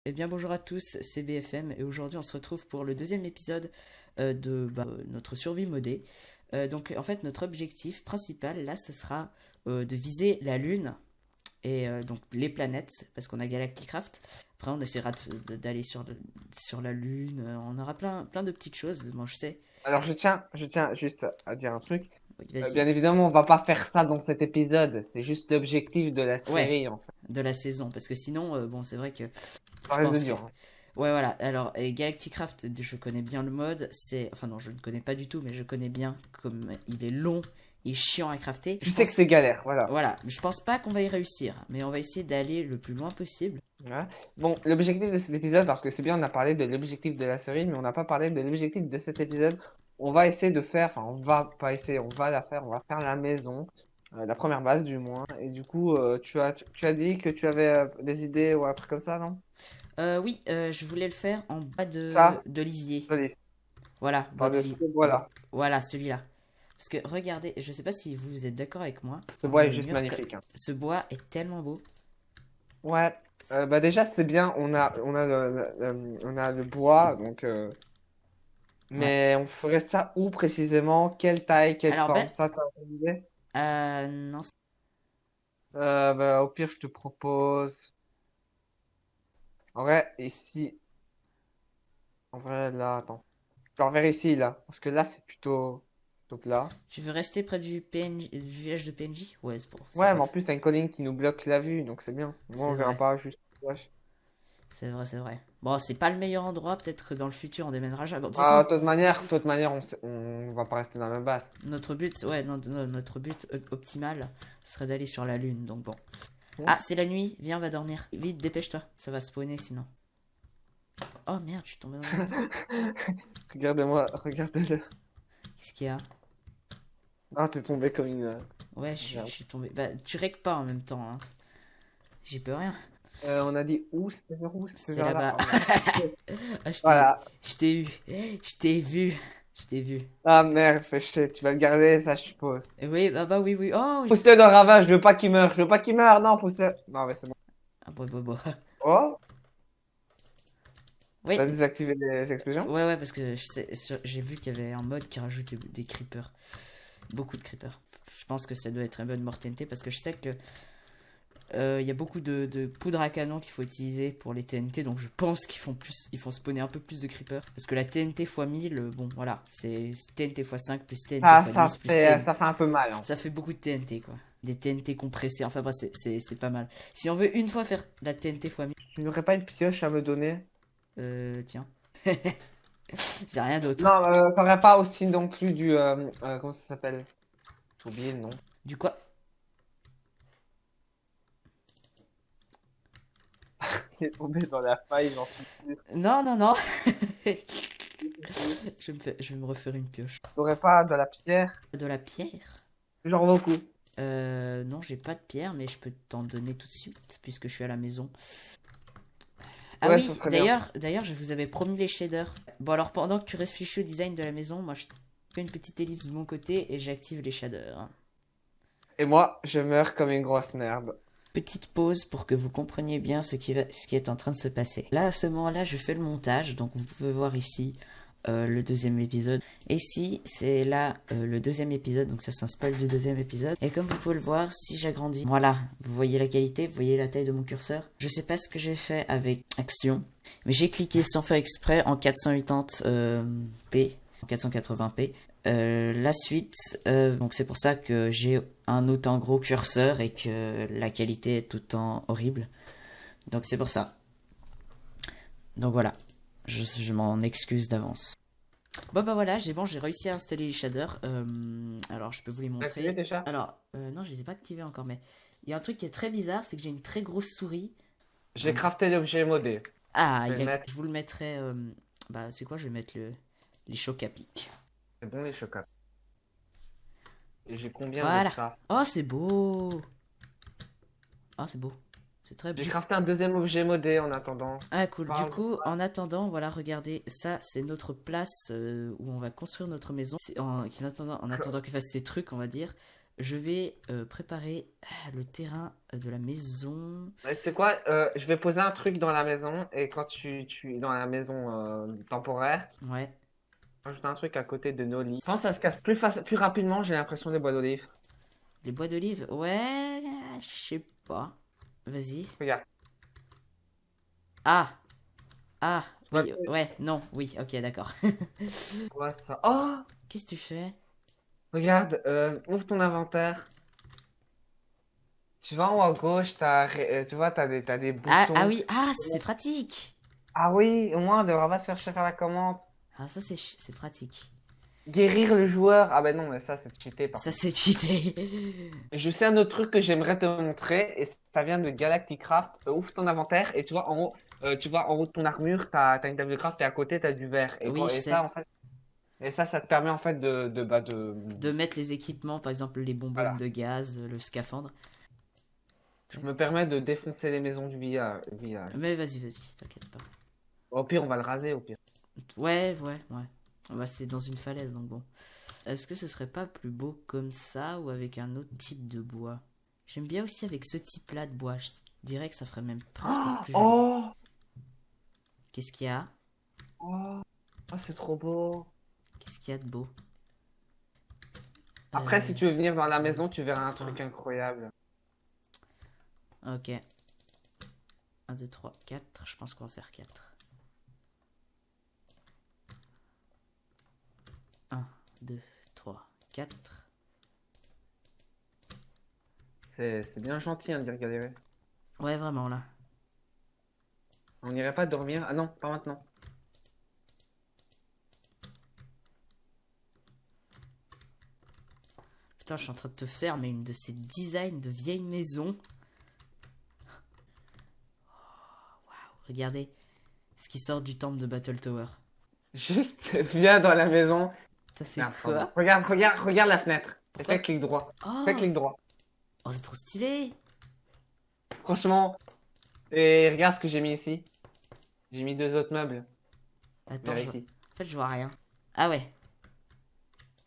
Eh bien bonjour à tous, c'est BFM et aujourd'hui on se retrouve pour le deuxième épisode de notre survie modée. Donc en fait notre objectif principal là ce sera de viser la Lune et donc les planètes parce qu'on a Galacticraft. Après on essaiera d'aller sur la Lune, on aura plein de petites choses, bon je sais. Alors je tiens juste à dire un truc. Oui, vas-y. Bien évidemment, on va pas faire ça dans cet épisode. C'est juste l'objectif de la Ouais, série, en fait. de la saison parce que sinon bon c'est vrai que Ça je reste de pense que dur, hein. ouais, voilà. Alors, et Galacticraft, je connais bien le mode. C'est, enfin non, je ne connais pas du tout, mais je connais bien comme il est long et chiant à crafter. Tu Je sais que pense, c'est galère, voilà. voilà, je pense pas qu'on va y réussir, mais on va essayer d'aller le plus loin possible. Voilà. Bon, l'objectif de cet épisode, parce que c'est bien, on a parlé de l'objectif de la série, mais on n'a pas parlé de l'objectif de cet épisode. On va essayer de faire, enfin, on va pas essayer, on va la faire, on va faire la maison, la première base du moins. Et du coup, tu as dit que tu avais des idées ou un truc comme ça, non? Oui, je voulais le faire en bas Ça, d'olivier. allez, Voilà, bois d'olivier. par-dessus, voilà. Voilà, celui-là. Parce que regardez, je sais pas si vous êtes d'accord avec moi. Ce bois Mais est les juste murs, magnifique, hein. ce bois est tellement beau. Ouais, bah déjà c'est bien, on a le bois, donc Ouais. mais on ferait ça où précisément? Quelle taille, quelle Alors ben, forme? Ça, t'as une idée? non. Bah, au pire, je te propose. En vrai, ici, en vrai, là, attends. Je vais vers ici, là, parce que là, c'est plutôt plat. Tu veux rester près du PNJ, du village de PNJ? Ouais, c'est bon, c'est Ouais, pas mais en fou. plus, t'as une colline qui nous bloque la vue, donc c'est bien. Moi, C'est on verra vrai. pas juste. Wesh. C'est vrai, c'est vrai. Bon, c'est pas le meilleur endroit, peut-être que dans le futur on déménagera jamais. Bon, de toute Ah, façon, de toute manière, on va pas rester dans la même base. notre but, ouais, notre but optimal serait d'aller sur la Lune, donc bon. Hmm. Ah, c'est la nuit, viens, on va dormir. Vite, dépêche-toi, ça va spawner sinon. Oh merde, je suis tombé dans le vide. Regarde-moi, regarde-le. Qu'est-ce qu'il y a? Ah, t'es tombé comme une. Ouais, je suis tombé. Bah, tu règles pas en même temps, hein. J'y peux rien. On a dit où? C'était vers où? C'était C'était vers là. là-bas. Ah, merde. Ah, Voilà. je t'ai eu. Je t'ai vu. Je t'ai vu. Ah merde, fais chier. Tu vas le garder, ça, je suppose. Oui, bah oui, oui. Oh, Pousse-le dans le ravage, je veux pas qu'il meure. Je veux pas qu'il meure. Non, pousse-le. Non, mais c'est bon. ah, bon. Oh, Oui, t'as désactivé les explosions? ouais, parce que j'ai vu qu'il y avait un mode qui rajoutait des creepers. Beaucoup de creepers. Je pense que ça doit être un mode mort TNT parce que je sais que il y a beaucoup de poudre à canon qu'il faut utiliser pour les TNT, donc je pense ils font spawner un peu plus de creepers. Parce que la TNT x 1000, bon voilà, c'est TNT x 5 plus TNT Ah, x 10 plus ça fait un peu mal, hein. Ça fait beaucoup de TNT quoi. Des TNT compressés, enfin bref, c'est pas mal. Si on veut une fois faire la TNT x 1000, Tu n'aurais pas une pioche à me donner? tiens, j'ai rien d'autre. Non, t'aurais pas aussi non plus du. Comment ça s'appelle? J'ai oublié le nom. Du quoi? Il est tombé dans la faille, j'en suis sûr. Non. Je vais me refaire une pioche. T'aurais pas de la pierre? De la pierre? Genre beaucoup. Non, j'ai pas de pierre, mais je peux t'en donner tout de suite, puisque je suis à la maison. Ah Ouais, ça oui, serait bien. d'ailleurs, je vous avais promis les shaders. Bon, alors pendant que tu réfléchis au design de la maison, moi je fais une petite ellipse de mon côté et j'active les shaders. Et moi, je meurs comme une grosse merde. Petite pause pour que vous compreniez bien ce qui est en train de se passer. Là, à ce moment-là, je fais le montage, donc vous pouvez voir ici le deuxième épisode. Et ici, c'est là le deuxième épisode, donc ça c'est un spoil du deuxième épisode. Et comme vous pouvez le voir, si j'agrandis, voilà, vous voyez la qualité, vous voyez la taille de mon curseur. Je sais pas ce que j'ai fait avec Action, mais j'ai cliqué sans faire exprès en 480p, en 480p. La suite, donc c'est pour ça que j'ai un autant gros curseur et que la qualité est tout le temps horrible. Donc c'est pour ça. Donc voilà, je m'en excuse d'avance. Bon bah voilà, j'ai réussi à installer les shaders. Alors je peux vous les T'as activé montrer. déjà? Alors non, je les ai pas activés encore, mais il y a un truc qui est très bizarre, c'est que j'ai une très grosse souris. J'ai Donc crafté l'objet modé. ah, Je vais le mettre. je vous le mettrai. Bah c'est quoi, je vais mettre les chocs à pic. C'est bon les chocolats. Et j'ai combien de Voilà. ça? Oh c'est beau. Oh c'est beau. C'est très beau. J'ai crafté un deuxième objet modé en attendant. Ah cool, du Parle. coup en attendant, voilà, regardez, ça c'est notre place où on va construire notre maison. En attendant qu'il fasse ses trucs, on va dire, je vais préparer le terrain de la maison. C'est quoi? Je vais poser un truc dans la maison et quand tu dans la maison temporaire, Ouais. rajoute un truc à côté de nos lits. Quand ça se casse plus rapidement, j'ai l'impression des bois d'olive. Les bois d'olive, ouais, je sais pas. Vas-y. Regarde. Ah, ah, Tu oui, ouais, non, oui, ok, d'accord. vois ça? Oh! Qu'est-ce que tu fais? Regarde, ouvre ton inventaire. Tu vas en haut à gauche, tu vois, t'as des Ah boutons. oui, ah, ça c'est pratique. Ah oui, au moins on devra pas se faire chier à la commande. Ah, ça c'est pratique. Guérir le joueur. Ah ben non, mais ça c'est cheaté par Ça contre. c'est cheaté. Je sais un autre truc que j'aimerais te montrer et ça vient de Galacticraft. Ouvre ton inventaire et tu vois en haut de ton armure, t'as une table de craft et à côté t'as du verre. Oui, je Et sais. ça en fait, ça te permet en fait De mettre les équipements, par exemple les bonbonnes voilà. de gaz, le scaphandre. Je me permets de défoncer les maisons du village. Mais vas-y, t'inquiète pas. Au pire, on va le raser au pire. Ouais. Bah, c'est dans une falaise, donc bon. Est-ce que ce serait pas plus beau comme ça ou avec un autre type de bois? J'aime bien aussi avec ce type-là de bois. Je dirais que ça ferait même presque plus joli. Oh! Qu'est-ce qu'il y a? Oh! Oh, c'est trop beau. Qu'est-ce qu'il y a de beau? Après, si tu veux venir dans la deux, maison, tu verras un trois. truc incroyable. Ok. 1, 2, 3, 4. Je pense qu'on va faire 4. 1, 2, 3, 4. C'est bien gentil hein, de dire galérer. Ouais, vraiment là. On n'irait pas dormir. Ah non, pas maintenant. Putain, je suis en train de te faire mais une de ces designs de vieilles maisons. Regardez ce qui sort du temple de Battle Tower. Juste viens dans la maison. T'as fait Merde, pardon. quoi? Regarde la fenêtre. Et Pourquoi? fais clic droit. Fais Oh, clic droit. oh c'est trop stylé. Franchement. Et regarde ce que j'ai mis ici. J'ai mis deux autres meubles. Attends, Viens ici. en fait, je vois rien. Ah ouais.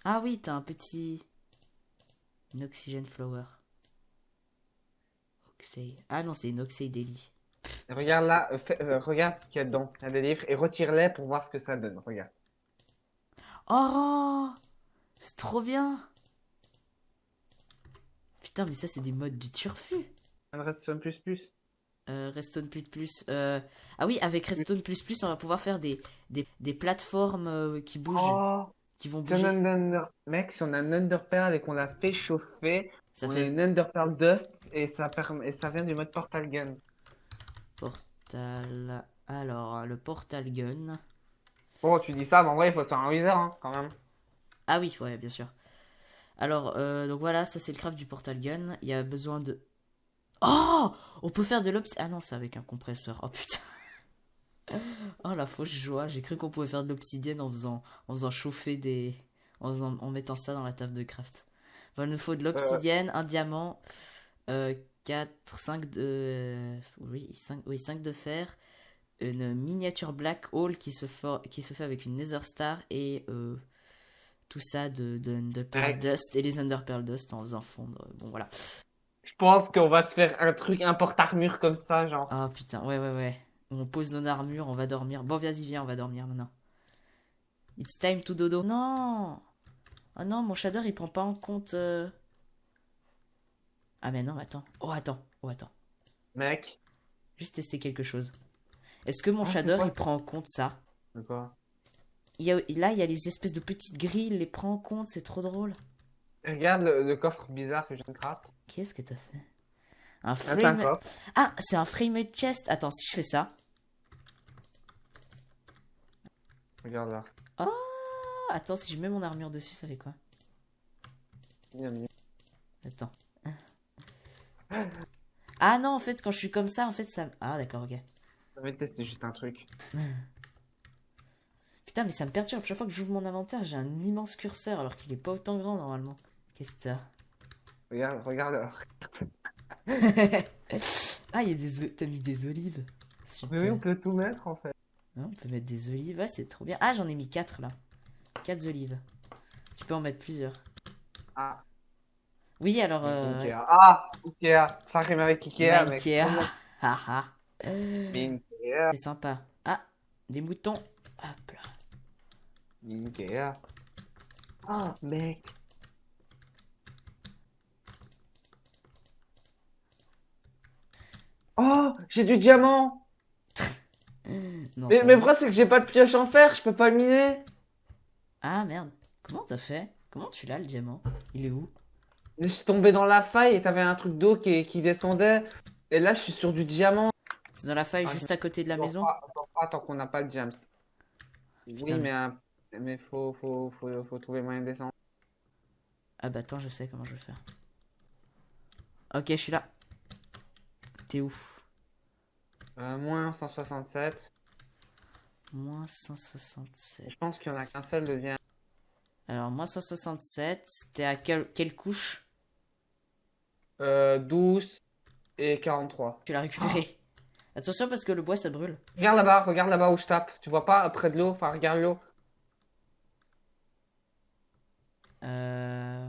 Ah oui, t'as un petit... Une oxygen flower. Oxey. Ah non, c'est une oxey daily. Regarde là. Regarde ce qu'il y a dedans. Il y a des livres. Et retire-les pour voir ce que ça donne. Regarde. Oh, c'est trop bien. Putain, mais ça, c'est des modes du turfu. Un redstone plus plus. Redstone plus plus. Ah oui, avec Redstone plus plus, on va pouvoir faire des plateformes qui bougent, Oh! qui vont Si on a bouger. Mec, si on a un Underpearl et qu'on l'a fait chauffer, Ça on a fait une Underpearl Dust et et ça vient du mode Portal Gun. portal. Alors, le portal gun. Bon, tu dis ça, mais en vrai, il faut se faire un Wither, hein, quand même. Ah oui, ouais, bien sûr. Alors, donc voilà, ça c'est le craft du portal gun. Il y a besoin de. Oh, on peut faire de l'obsidienne. Ah non, c'est avec un compresseur. Oh putain. Oh la fausse joie. J'ai cru qu'on pouvait faire de l'obsidienne en faisant chauffer des. En mettant ça dans la table de craft. Bon, il nous faut de Euh, l'obsidienne, un diamant, 4, 5 de. Oui, 5 de fer, une miniature black hole qui se fait avec une nether star et tout ça de Underpearl Mec, Dust et les Underpearl Dust en faisant fondre. Bon voilà. je pense qu'on va se faire un truc, un porte-armure comme ça, genre. Ah putain, ouais. On pose nos armures, on va dormir. Bon, vas-y, viens, on va dormir maintenant. It's time to dodo. Non! Oh non, mon shader il prend pas en compte. Ah mais non, attends. Oh attends. Mec. Juste tester quelque chose. Est-ce que mon Ah, c'est shader quoi il ça? prend en compte ça? C'est quoi? Là, il y a les espèces de petites grilles, il les prend en compte, c'est trop drôle. Regarde le coffre bizarre que je viens de craft. Qu'est-ce que t'as fait? Un Ah, c'est un frame. coffre. Ah, c'est un framed chest. Attends, si je fais ça. Regarde là. Oh, attends, si je mets mon armure dessus, ça fait quoi? Miam, Attends. Ah non, en fait, quand je suis comme ça, en fait, ça. Ah, d'accord, ok. Je vais tester juste un truc. Putain, mais ça me perturbe. Chaque fois que j'ouvre mon inventaire, j'ai un immense curseur alors qu'il est pas autant grand normalement. Qu'est-ce que t'as? Regarde là. Ah, t'as mis des olives. Mais oui, Super. on peut tout mettre en fait. Ah, on peut mettre des olives. Ouais, c'est trop bien. Ah, j'en ai mis 4 là. 4 olives. Tu peux en mettre plusieurs. Ah, Oui, alors... Ikea. Ah, Ikea. Ça rime avec Ikea, mec. C'est Ikea. trop bien. Haha. Ikea. C'est sympa. Ah, des moutons. Hop là. Ikea. Ah, mec. Oh, j'ai du diamant. Non, Mais le sérieux. problème, c'est que j'ai pas de pioche en fer. Je peux pas le miner. Ah, merde. Comment t'as fait? Comment tu l'as, le diamant? Il est où? Je suis tombé dans la faille et t'avais un truc d'eau qui descendait. Et là, je suis sur du diamant. C'est dans la faille Ah, je juste à côté de la dors maison? pas, je dors pas tant qu'on n'a pas le James. Putain, Oui, mais faut trouver moyen de descendre. Ah bah attends, je sais comment je vais faire. Ok, je suis là. T'es où? Moins 167. Moins 167. Je pense qu'il y en a qu'un seul de bien. Alors, moins 167, t'es à quelle couche? 12 et 43. Tu l'as récupéré. Attention parce que le bois ça brûle. Regarde là-bas où je tape. Tu vois pas près de l'eau? Enfin, regarde l'eau. Euh...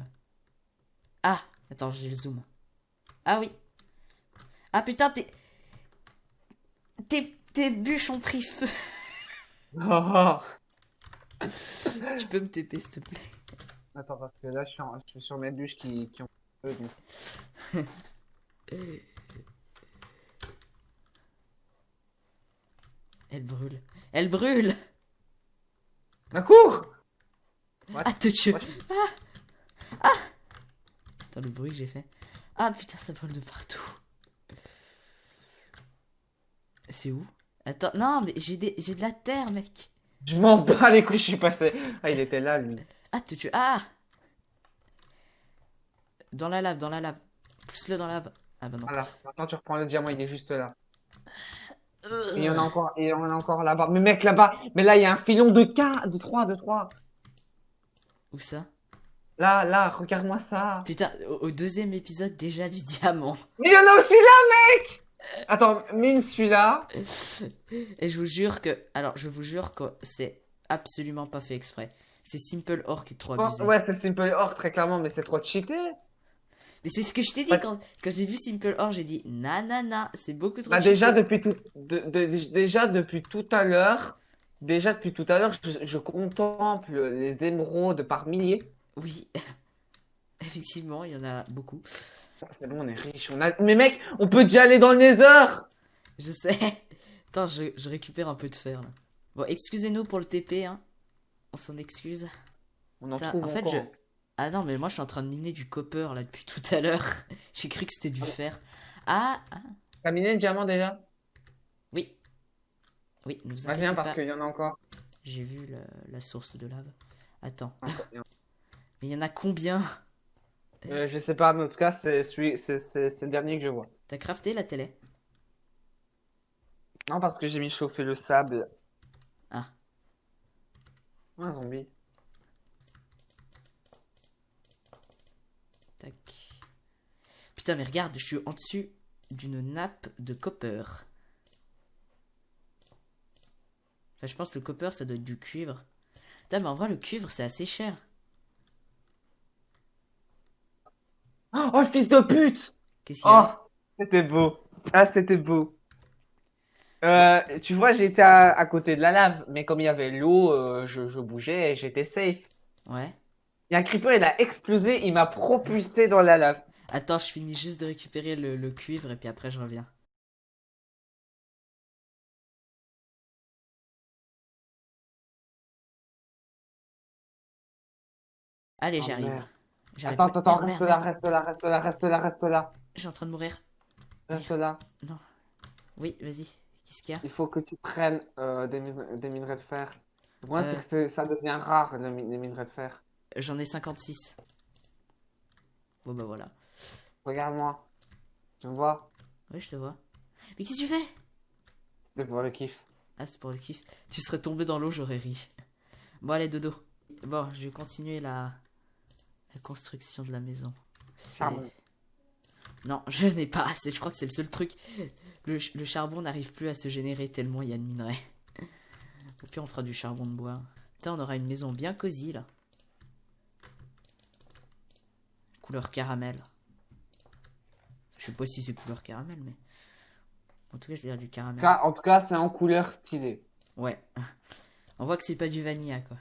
Ah, attends, j'ai le zoom. Ah oui. Ah putain, tes bûches ont pris feu. Tu peux me TP s'il te plaît. Attends, parce que là, je suis sur mes bûches qui ont feu, donc. Elle brûle. Elle brûle. Ma cour! What? Ah, te tue. What? Attends, le bruit que j'ai fait. Ah putain, ça brûle de partout. C'est où? Attends, non, mais j'ai de la terre, mec. Je m'en bats les couilles, je suis passé. Ah, il était là, lui. Ah, te tue. Ah! Dans la lave, dans la lave. Pousse-le dans la lave. Ah bah non. Voilà. Maintenant, tu reprends le diamant, il est juste là. Et il y en a Euh, encore, et il y en a encore là-bas. Mais mec, là-bas. Mais là, il y a un filon de 4, de 3. Où ça? Là, regarde-moi ça. Putain, au deuxième épisode, déjà du diamant. Mais il y en a aussi là, mec! Attends, mine celui-là. Et je vous jure que... Alors, je vous jure que c'est absolument pas fait exprès. C'est Simple Or qui est trop abusé. Ouais, c'est Simple Or, très clairement, mais c'est trop cheaté. Mais c'est ce que je t'ai dit Ouais. quand j'ai vu Simple Or, j'ai dit nanana, c'est beaucoup trop Bah, déjà, cheaté. déjà depuis tout à l'heure, je contemple les émeraudes par milliers. Oui, effectivement, il y en a beaucoup. C'est bon, on est riche. Mais mec, on peut déjà aller dans le Nether! Je sais. Attends, je récupère un peu de fer là. Bon, excusez-nous pour le TP, hein. On s'en excuse. On en Putain, trouve en fait, encore. Ah non, mais moi je suis en train de miner du copper là depuis tout à l'heure. J'ai cru que c'était du fer. Ah, T'as miné le diamant déjà? oui. Oui, ne vous Bah, viens, inquiétez parce pas. qu'il y en a encore. J'ai vu la source de lave. Attends. Encore. Mais il y en a combien? Je sais pas, mais en tout cas, c'est le dernier que je vois. T'as crafté la télé? Non, parce que j'ai mis chauffer le sable. Ah, Un zombie. tac. Putain, mais regarde, je suis en dessus d'une nappe de copper. Enfin, je pense que le copper, ça doit être du cuivre. Putain, mais en vrai, le cuivre, c'est assez cher. Oh, le fils de pute! Qu'est-ce qu'il y Oh, a? c'était beau. Ah, c'était beau. Tu vois, j'étais à côté de la lave, mais comme il y avait l'eau, je bougeais et j'étais safe. Ouais. Il y a un creeper, il a explosé, il m'a propulsé dans la lave. Attends, je finis juste de récupérer le cuivre et puis après, je reviens. Allez, Oh j'arrive. merde. J'arrive. Attends, Merde, reste merde, là, merde. reste là, reste là, reste là, reste là. Je suis en train de mourir. Reste là. Non. Oui, vas-y. Qu'est-ce qu'il y a? Il faut que tu prennes des minerais de fer. Le problème, c'est Euh, que ça devient rare, les minerais de fer. J'en ai 56. Bon, bah voilà. Regarde-moi. Tu me vois? Oui, je te vois. Mais qu'est-ce que tu fais? C'était pour le kiff. Ah, c'est pour le kiff. Tu serais tombé dans l'eau, j'aurais ri. Bon, allez, dodo. Bon, je vais continuer la construction de la maison. Charbon. Non, je n'ai pas assez. Je crois que c'est le seul truc. Le charbon n'arrive plus à se générer tellement il y a de minerais. Au pire, on fera du charbon de bois. Putain, on aura une maison bien cosy là. couleur caramel. Je sais pas si c'est couleur caramel, mais... En tout cas, je dirais du caramel. En tout cas, c'est en couleur stylée. Ouais. On voit que c'est pas du vanilla, quoi.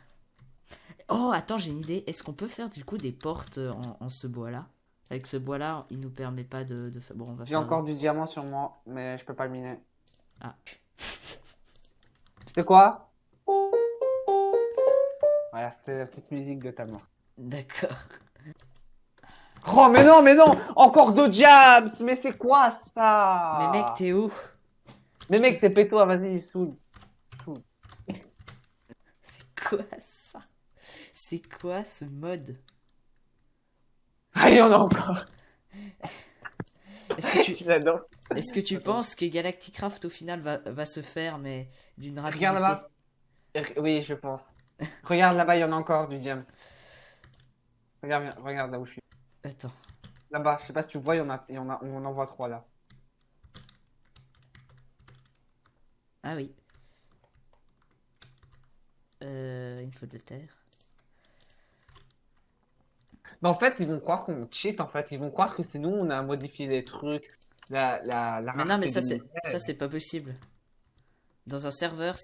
Oh, attends, j'ai une idée. Est-ce qu'on peut faire, du coup, des portes en ce bois-là? Avec ce bois-là, il nous permet pas de faire... Bon, on va J'ai faire... encore du diamant sur moi, mais je peux pas le miner. Ah. C'était quoi? Voilà, c'était la petite musique de ta mort. D'accord. Oh, mais non, mais non! Encore deux jams! Mais c'est quoi ça? Mais mec, t'es où? Mais mec, t'es péto, vas-y, saoule. C'est quoi ça? C'est quoi ce mode? Ah, il y en a encore! Est-ce que tu, J'adore. est-ce que tu penses que Galacticraft au final va se faire, mais d'une rapidité? Regarde là-bas. Oui, je pense. Regarde là-bas, il y en a encore du James. Regarde là où je suis. Attends. Là-bas, je sais pas si tu vois, on en voit trois là. Ah oui. Une faute de terre. Mais en fait, ils vont croire qu'on cheat en fait. Ils vont croire que c'est nous, on a modifié des trucs. La Mais non, mais rareté du ça c'est pas possible. Dans un serveur,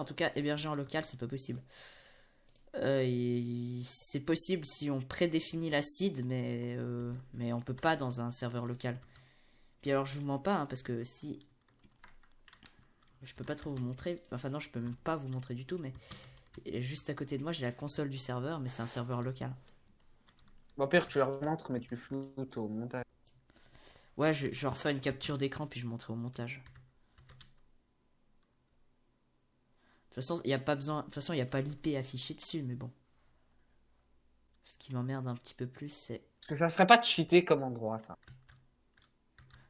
en tout cas hébergé en local, c'est pas possible. C'est possible si on prédéfinit la seed, mais on peut pas dans un serveur local. Puis alors je vous mens pas, hein, parce que si... Je peux pas trop vous montrer, enfin non, je peux même pas vous montrer du tout, mais juste à côté de moi j'ai la console du serveur, mais c'est un serveur local. Bon, pire, tu leur montres, mais tu floutes au montage. Ouais, je refais une capture d'écran puis je montrerai au montage. De toute façon, il n'y a pas besoin. De toute façon, il n'y a pas l'IP affiché dessus, mais bon. Ce qui m'emmerde un petit peu plus, c'est. Parce que ça serait pas cheaté comme endroit, ça.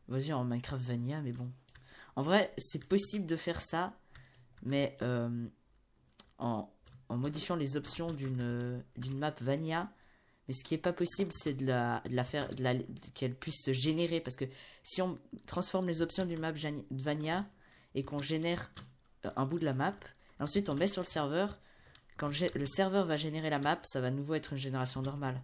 Vas-y, en Minecraft Vanilla, mais bon. En vrai, c'est possible de faire ça, mais en modifiant les options d'une map Vanilla. Mais ce qui est pas possible, c'est de la faire, qu'elle puisse se générer. Parce que si on transforme les options d'une map Vanilla et qu'on génère un bout de la map, et ensuite on met sur le serveur, quand le serveur va générer la map, ça va de nouveau être une génération normale.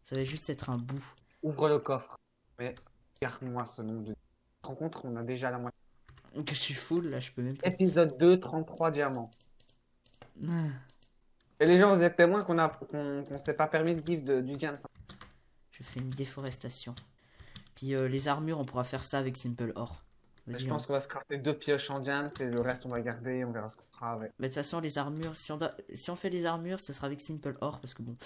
Ça va juste être un bout. Ouvre le coffre. Mais regarde-moi ce nombre de rencontres, on a déjà la moitié. Que je suis full, là, je peux même pas. Épisode 2, 33 diamants. Ah. Et les gens, vous êtes témoins qu'on s'est pas permis de vivre du James. Je fais une déforestation. Puis les armures, on pourra faire ça avec Simple Ore. Je pense qu'on va se crafter 2 pioches en James et le reste on va garder, on verra ce qu'on fera avec. Mais de toute façon, les armures, si on fait des armures, ce sera avec Simple Ore parce que bon,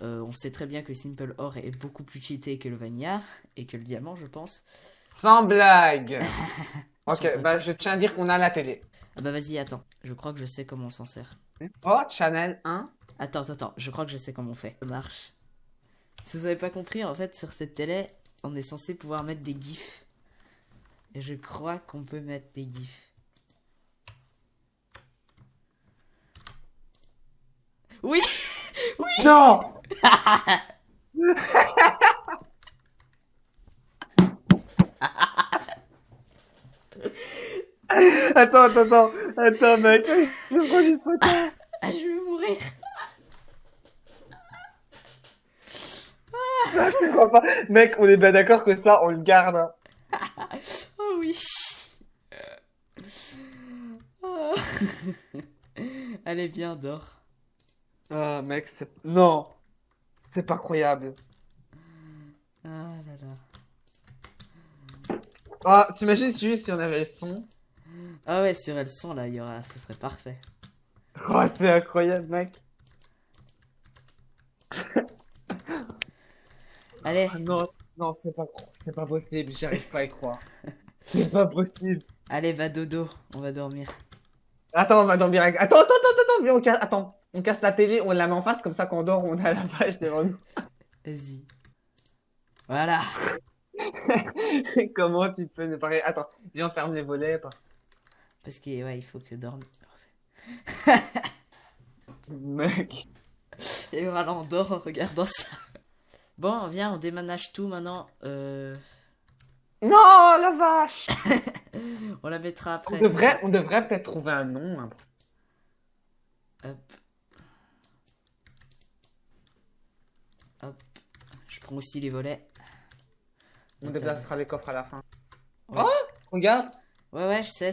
on sait très bien que Simple Ore est beaucoup plus cheaté que le Vanilla et que le diamant, je pense. Sans blague. Ok, Sans bah je tiens à dire qu'on a la télé. Ah bah vas-y, attends. Je crois que je sais comment on s'en sert. Oh, Channel 1. Attends. Je crois que je sais comment on fait. Ça marche. Si vous avez pas compris, en fait, sur cette télé, on est censé pouvoir mettre des gifs. Et je crois qu'on peut mettre des gifs. Oui. Oui. Non. Attends, mec. Je prends une photo. Ah, je vais mourir. Ah, je te crois pas. Mec, on est bien d'accord que ça, on le garde. Hein. Oh oui. Oh. Allez, viens, dors. Ah, mec, c'est... Non. C'est pas croyable. Ah là là. Ah, t'imagines si on avait le son? Ah ouais, sur le son, là, il y aura... Ce serait parfait. Oh, c'est incroyable, mec. Allez. Ah, non, c'est pas possible, j'arrive pas à y croire. C'est pas possible. Allez, va dodo, on va dormir. Attends, on va dormir avec... Attends, viens, attends, on casse la télé, on la met en face, comme ça quand on dort, on a la page devant nous. Vas-y. Voilà. Comment tu peux ne pas... Attends, viens, on ferme les volets, Parce que, ouais, il faut que dormir. Mec. Et voilà, on dort en regardant ça. Bon, viens, on déménage tout maintenant. Non, la vache. On la mettra après. On devrait peut-être trouver un nom. Hein, pour ça. Hop. Hop. Je prends aussi les volets. On déplacera les coffres à la fin. Ouais. Oh, regarde. Ouais, je sais,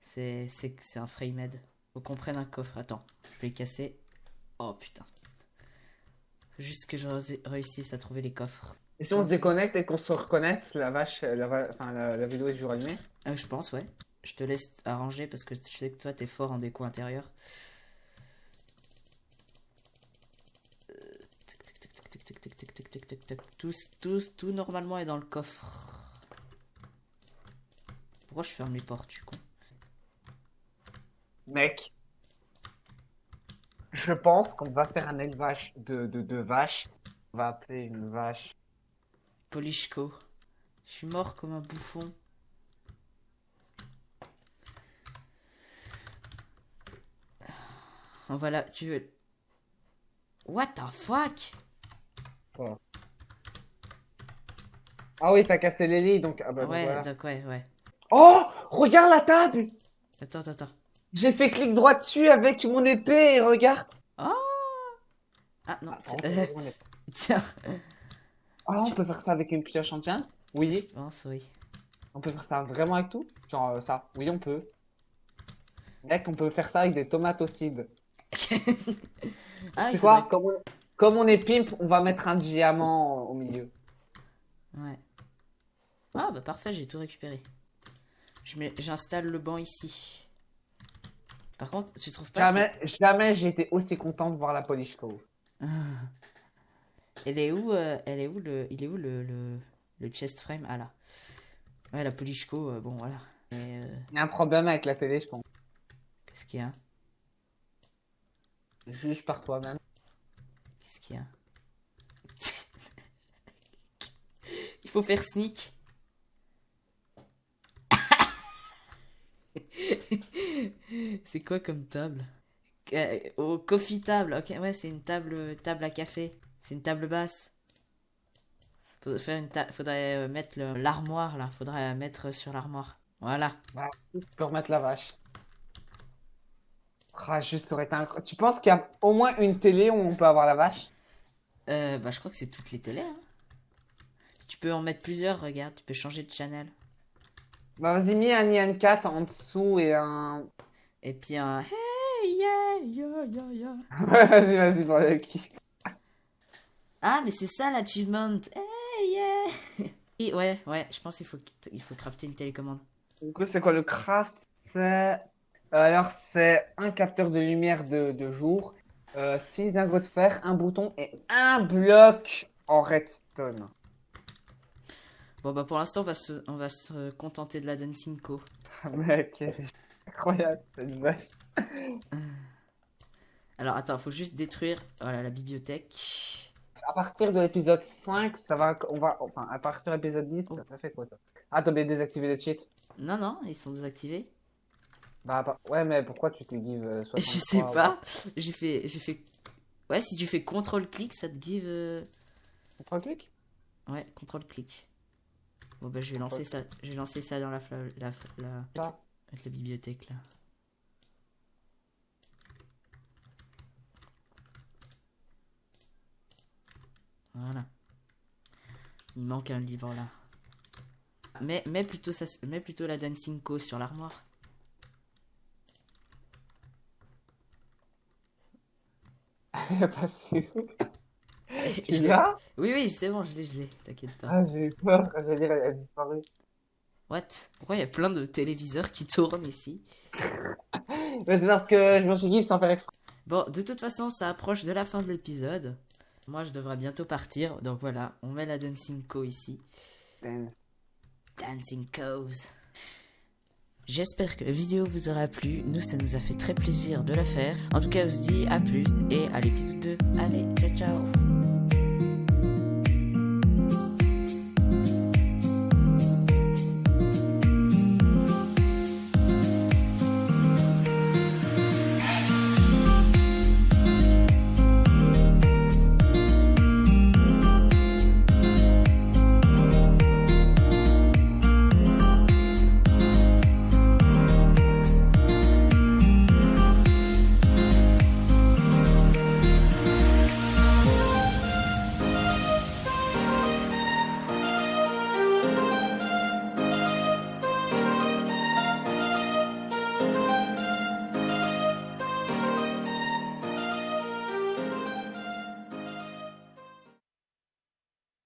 c'est un framed. Faut qu'on prenne un coffre. Attends, je vais le casser. Oh putain. Faut juste que je réussisse à trouver les coffres. Et si on se déconnecte et qu'on se reconnecte, la vidéo est toujours allumée. Je pense, ouais. Je te laisse arranger parce que je sais que toi t'es fort en déco intérieure. Tout normalement est dans le coffre. Pourquoi je ferme les portes, du coup? Mec, je pense qu'on va faire un élevage de vaches. On va appeler une vache. Polishko. Je suis mort comme un bouffon. Voilà, tu veux... What the fuck? Oh. Ah oui, t'as cassé les lits, donc... Ah bah, donc Ouais, voilà. donc ouais. Oh, regarde la table. Attends. J'ai fait clic droit dessus avec mon épée et regarde. Oh! Ah non, Ah, pardon, mon épée. tiens. Ah, on peut faire ça avec une pioche en James? Oui. Je pense, oui. On peut faire ça vraiment avec tout? Genre ça? Oui, on peut. Mec, on peut faire ça avec des tomates au cidre. Ah, C'est il quoi? faudrait... Comme on est pimp, on va mettre un diamant au milieu. Ouais. Ah bah parfait, j'ai tout récupéré. J'installe le banc ici. Par contre, tu trouves pas Jamais j'ai été aussi content de voir la Polishko. Il est où le chest frame? Ah là. Ouais, la Polishko, bon voilà. Mais, Il y a un problème avec la télé, je pense. qu'est-ce qu'il y a? Juge par toi-même. Qu'est-ce qu'il y a? Il faut faire sneak. C'est quoi comme table? Oh, coffee table. Ok, ouais, c'est une table à café. C'est une table basse. Faudrait mettre l'armoire là. Faudrait mettre sur l'armoire. Voilà. Bah, tu peux remettre la vache. Ah, juste, ça aurait été Tu penses qu'il y a au moins une télé où on peut avoir la vache? Bah, je crois que c'est toutes les télés. Hein. Tu peux en mettre plusieurs, regarde. Tu peux changer de channel. Bah, vas-y, mets un Nyan 4 en dessous et un. Et puis un hey, yeah, yeah, yeah, yeah. Vas-y, pour le kiff. Ah, mais c'est ça l'achievement. Hey, yeah. Et ouais, je pense qu'il faut crafter une télécommande. Du coup, c'est quoi le craft? Alors, c'est un capteur de lumière de jour, 6 lingots de fer, un bouton et un bloc en redstone. Bon, bah pour l'instant, on va se contenter de la Dancing Co. Mec, c'est incroyable, c'est une vache. Alors, attends, faut juste détruire voilà, la bibliothèque. À partir de l'épisode 5, enfin, à partir de l'épisode 10, ça fait quoi, toi? Ah, t'as oublié de désactiver le cheat? Non, ils sont désactivés. Ouais, mais pourquoi tu t'es give Je 63? sais pas. J'ai fait... Ouais, si tu fais CTRL-clic, ça te give... Pourquoi clic? Ouais, CTRL-clic. Bon, bah, je vais lancer ça. Je vais lancer ça dans avec la bibliothèque, là. Voilà. Il manque un livre, là. Mets plutôt la Dancing Co sur l'armoire. Il a passé où? Tu Je l'as? Oui, c'est bon, je l'ai, t'inquiète pas. Ah, j'ai eu peur quand j'allais dire elle a disparu. What? Pourquoi il y a plein de téléviseurs qui tournent ici? Mais c'est parce que je me suis give sans faire exprès. Bon, de toute façon, ça approche de la fin de l'épisode. Moi, je devrais bientôt partir. Donc voilà, on met la Dancing Co ici. Dancing Co's. J'espère que la vidéo vous aura plu. Nous, ça nous a fait très plaisir de la faire. En tout cas, on se dit à plus et à l'épisode 2. Allez, ciao.